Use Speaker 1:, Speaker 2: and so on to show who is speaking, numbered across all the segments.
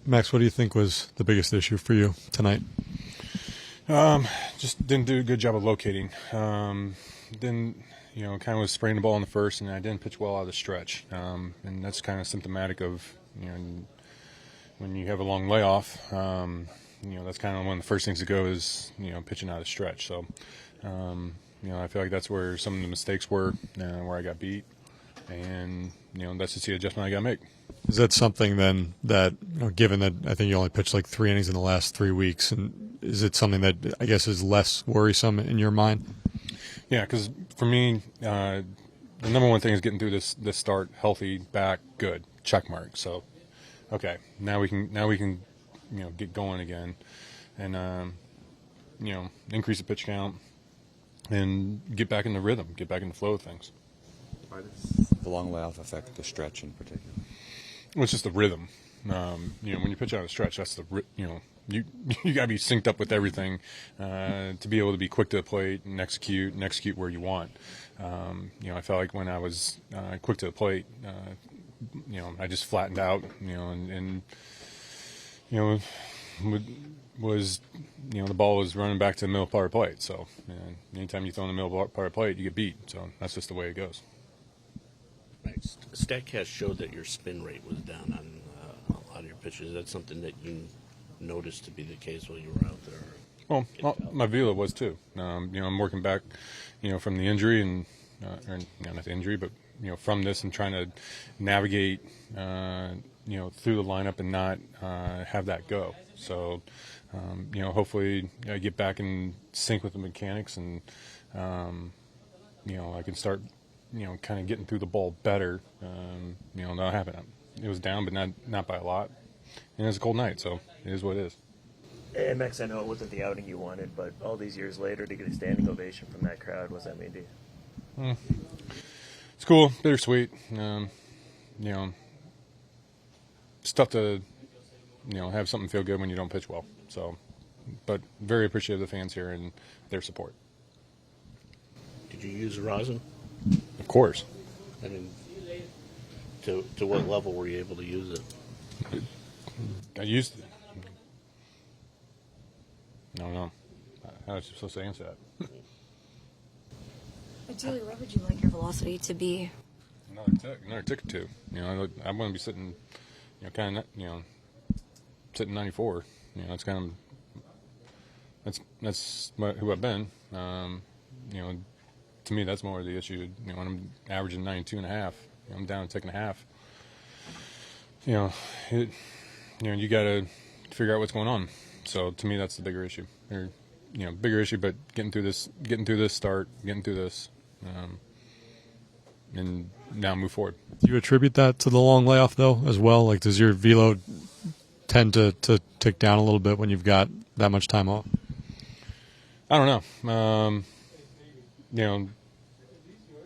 Speaker 1: Max, what do you think was the biggest issue for you tonight?
Speaker 2: Just didn't do a good job of locating. Didn't, kind of was spraying the ball in the first, and I didn't pitch well out of the stretch. And that's kind of symptomatic of, when you have a long layoff, that's kind of one of the first things to go is, pitching out of stretch. So, I feel like that's where some of the mistakes were, where I got beat. And, that's just the adjustment I got to make.
Speaker 1: Is that something then that, given that I think you only pitched like 3 innings in the last 3 weeks, and is it something that I guess is less worrisome in your mind?
Speaker 2: Yeah, because for me, the number one thing is getting through this start healthy, back, good, check mark. So, okay, now we can get going again, and increase the pitch count, and get back in the rhythm, get back in the flow of things.
Speaker 3: Why does the long layoff affect the stretch in particular?
Speaker 2: Well, it's just the rhythm. When you pitch out a stretch, that's you got to be synced up with everything to be able to be quick to the plate and execute where you want. I felt like when I was quick to the plate, I just flattened out, and was the ball was running back to the middle part of the plate. So anytime you throw in the middle part of the plate, you get beat. So that's just the way it goes.
Speaker 4: Right. StatCast showed that your spin rate was down on a lot of your pitches. Is that something that you noticed to be the case while you were out there?
Speaker 2: Well, my velo was too. I'm working back, from the injury and not the injury, but from this and trying to navigate, through the lineup and not have that go. So, hopefully I get back in sync with the mechanics and, I can start, kind of getting through the ball better. That'll happen. It was down, but not by a lot. And it was a cold night, so it is what it is.
Speaker 5: And Max, I know it wasn't the outing you wanted, but all these years later to get a standing ovation from that crowd, what does that mean to you?
Speaker 2: It's cool, bittersweet. It's tough to, have something feel good when you don't pitch well. So, but very appreciative of the fans here and their support.
Speaker 4: Did you use rosin?
Speaker 2: Of course.
Speaker 4: I mean, to what level were you able to use it?
Speaker 2: I used it. No. How was I supposed to answer that?
Speaker 6: Ideally, where would you like your velocity to be?
Speaker 2: Another tick or two. I want to be sitting, sitting 94. That's kind of that's who I've been. To me, that's more the issue. When I'm averaging 92.5, I'm down a tick and a half. You got to figure out what's going on. So to me, that's the bigger issue. Or, bigger issue, but getting through this start, getting through this, and now move forward.
Speaker 1: Do you attribute that to the long layoff though, as well? Like, does your velo tend to tick down a little bit when you've got that much time off?
Speaker 2: I don't know.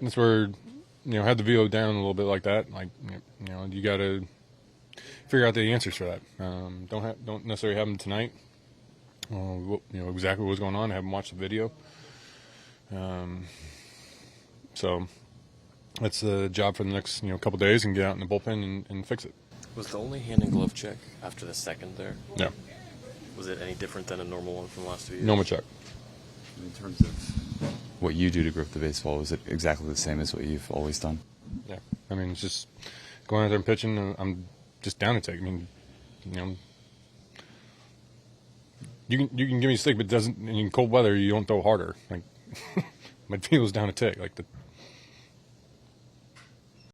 Speaker 2: That's where had the velo down a little bit like that. Like, you got to figure out the answers for that. Don't necessarily have them tonight. Exactly what's going on. I haven't watched the video. So that's the job for the next couple days, and get out in the bullpen and fix it.
Speaker 7: Was the only hand and glove check after the second there?
Speaker 2: Yeah.
Speaker 7: Was it any different than a normal one from the last 2 years?
Speaker 2: Normal check.
Speaker 3: In terms of what you do to grip the baseball, is it exactly the same as what you've always done?
Speaker 2: Yeah. I mean, it's just going out there and pitching. I'm just down to take. I mean, you can give me a stick, but it doesn't. In cold weather, you don't throw harder. Like my feel's down to tick. Like